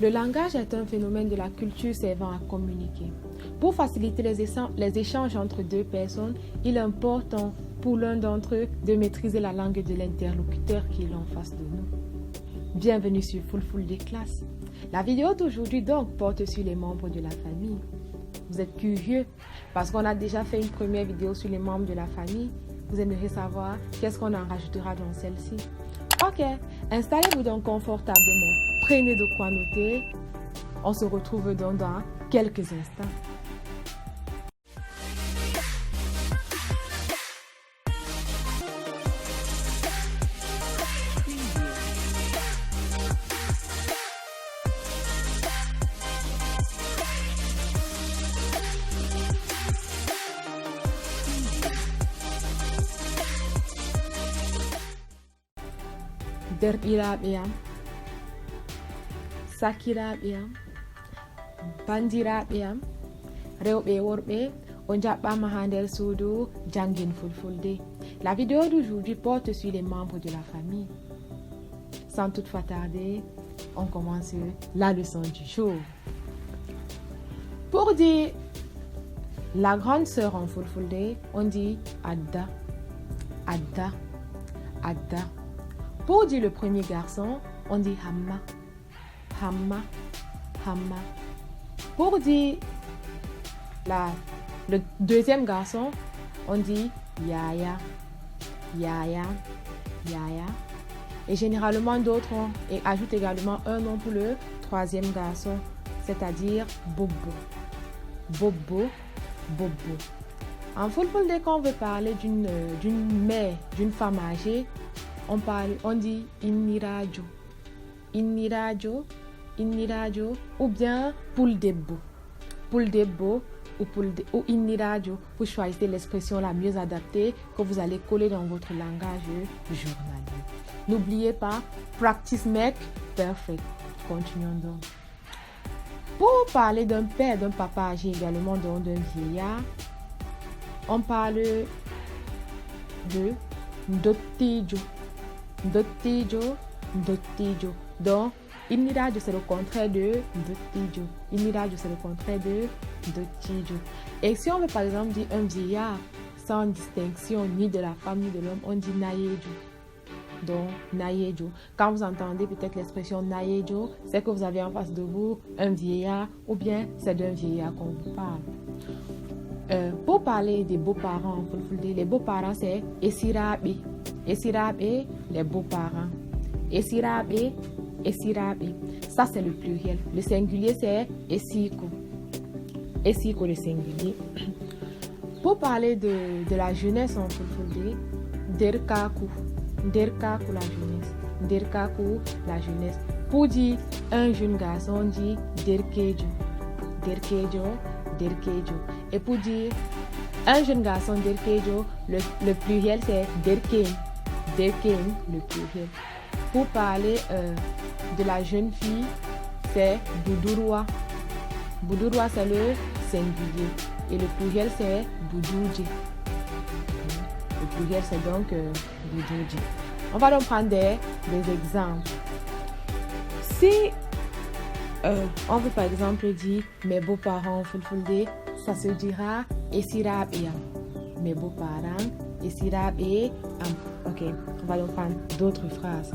Le langage est un phénomène de la culture servant à communiquer. Pour faciliter les échanges entre deux personnes, il est important pour l'un d'entre eux de maîtriser la langue de l'interlocuteur qui est en face de nous. Bienvenue sur Full Day Class. La vidéo d'aujourd'hui donc porte sur les membres de la famille. Vous êtes curieux parce qu'on a déjà fait une première vidéo sur les membres de la famille. Vous aimeriez savoir qu'est-ce qu'on en rajoutera dans celle-ci. Ok, installez-vous donc confortablement. Prenez de quoi noter. On se retrouve donc dans quelques instants. Derɗiraaɓe am, sakiraaɓe am, bandiraaɓe am, rewɓe e worɓe, on jaɓɓama ha nder suudu jangin Fulfulde. La vidéo d'aujourd'hui porte sur les membres de la famille. Sans toutefois tarder, on commence la leçon du jour. Pour dire la grande sœur en Fulfulde, on dit Adda, Adda, Adda. Pour dire le premier garçon, on dit Hamma, Hamma, Hamma. Pour dire le deuxième garçon, on dit Yaya, Yaya, Yaya. Et généralement d'autres ajoutent également un nom pour le troisième garçon, c'est-à-dire Bobo, Bobo, Bobo. En Fulfulde, quand on veut parler d'une mère, d'une femme âgée, on dit Innirajo, Innirajo, Innirajo, ou bien Puldebbo, Puldebbo ou Innirajo. Vous choisissez l'expression la mieux adaptée que vous allez coller dans votre langage journalier. N'oubliez pas, practice make perfect. Continuons donc. Pour parler d'un père, d'un papa âgé également, d'un vieillard, on parle de Ndottijo, Ndottijo, Ndottijo. Donc, Innirajo, c'est le contraire de Ndottijo. Innirajo, c'est le contraire de Ndottijo. Et si on veut par exemple dire un vieillard sans distinction ni de la femme ni de l'homme, on dit Nayejo. Donc, Nayejo. Quand vous entendez peut-être l'expression Nayejo, c'est que vous avez en face de vous un vieillard ou bien c'est d'un vieillard qu'on vous parle. Pour parler des beaux-parents en Fulfulde, les beaux-parents c'est Esirabe. Esirabe, les beaux-parents. Esirabe, Esirabe. Ça c'est le pluriel. Le singulier c'est Esiko. Esiko le singulier. Pour parler de la jeunesse en Fulfulde, Derkaku. Derkaku la jeunesse. Derkaku la jeunesse. Pour dire un jeune garçon, on dit Derkejo. Derkejo, Derkejo. Et pour dire un jeune garçon Derkejo, le pluriel c'est Derken. Derken, le pluriel. Pour parler de la jeune fille, c'est Budurwa. Budurwa c'est le singulier. Et le pluriel c'est Buduje. Le pluriel c'est donc Buduje. On va donc prendre des exemples. Si on veut par exemple dire mes beaux-parents en Fulfulde, ça se dira Esirabe am. Mes beaux-parents, Esirabe am. Ok, on va donc prendre d'autres phrases.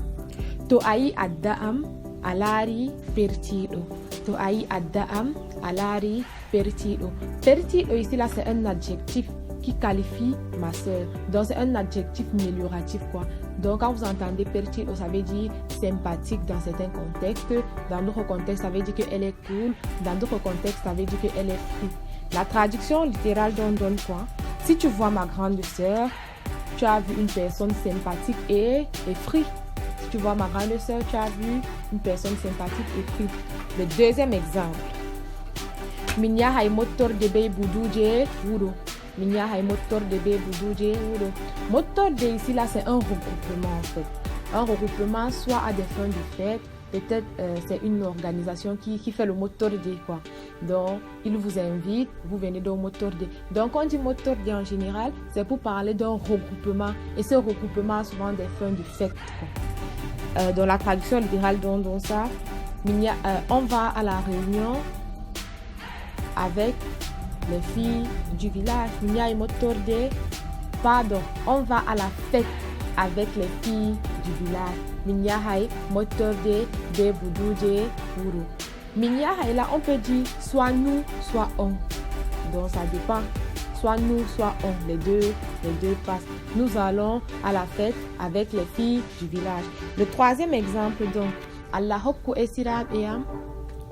To ayi adda am alari pertido. To ayi adda am alari pertido. Pertido ici là c'est un adjectif qui qualifie ma soeur. Donc c'est un adjectif amélioratif quoi. Donc quand vous entendez pertido, ça veut dire sympathique dans certains contextes. Dans d'autres contextes, ça veut dire qu'elle est cool. Dans d'autres contextes, ça veut dire qu'elle est free. La traduction littérale donne quoi? Si tu vois ma grande sœur, tu as vu une personne sympathique et free. Si tu vois ma grande sœur, tu as vu une personne sympathique et free. Le deuxième exemple. Minya hay motor de be buduje wuro. Minya hay motor de be buduje wuro. Motor de ici là c'est un regroupement en fait. Un regroupement soit à des fins de fête, peut-être c'est une organisation qui fait le motor de quoi. Donc il vous invite, vous venez dans motor de. Donc quand on dit motor de en général, c'est pour parler d'un regroupement et ce regroupement a souvent des fins de fête quoi. Dans la traduction littérale donne ça. On va à la réunion avec les filles du village. Pardon, on va à la fête avec les filles du village. Là, on peut dire soit nous, soit on. Donc, ça dépend. Soit nous, soit on. Les deux passent. Nous allons à la fête avec les filles du village. Le troisième exemple, donc, Allah hokku esiraɓe am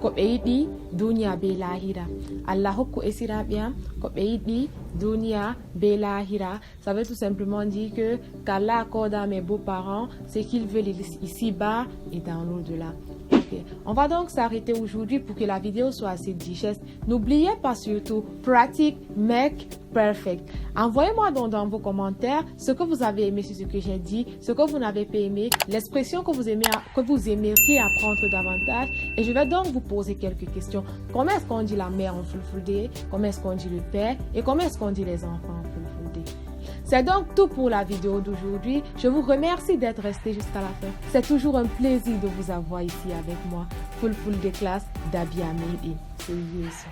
ko ɓe yiɗi duniya be lahira. Allah hokku esiraɓe am ko ɓe yiɗi duniya be lahira. Ça veut tout simplement dire que qu'Allah accorde à mes beaux-parents ce qu'ils veulent ici-bas et dans l'au-delà. Okay. On va donc s'arrêter aujourd'hui pour que la vidéo soit assez digeste. N'oubliez pas surtout, pratique make perfect. Envoyez-moi donc dans vos commentaires ce que vous avez aimé sur ce que j'ai dit, ce que vous n'avez pas aimé, l'expression que vous aimeriez apprendre davantage. Et je vais donc vous poser quelques questions. Comment est-ce qu'on dit la mère en Fulfulde? Comment est-ce qu'on dit le père? Et comment est-ce qu'on dit les enfants en Fulfulde? C'est donc tout pour la vidéo d'aujourd'hui. Je vous remercie d'être resté jusqu'à la fin. C'est toujours un plaisir de vous avoir ici avec moi. Fulfulde classe d'Abia Made. C'est Yesu.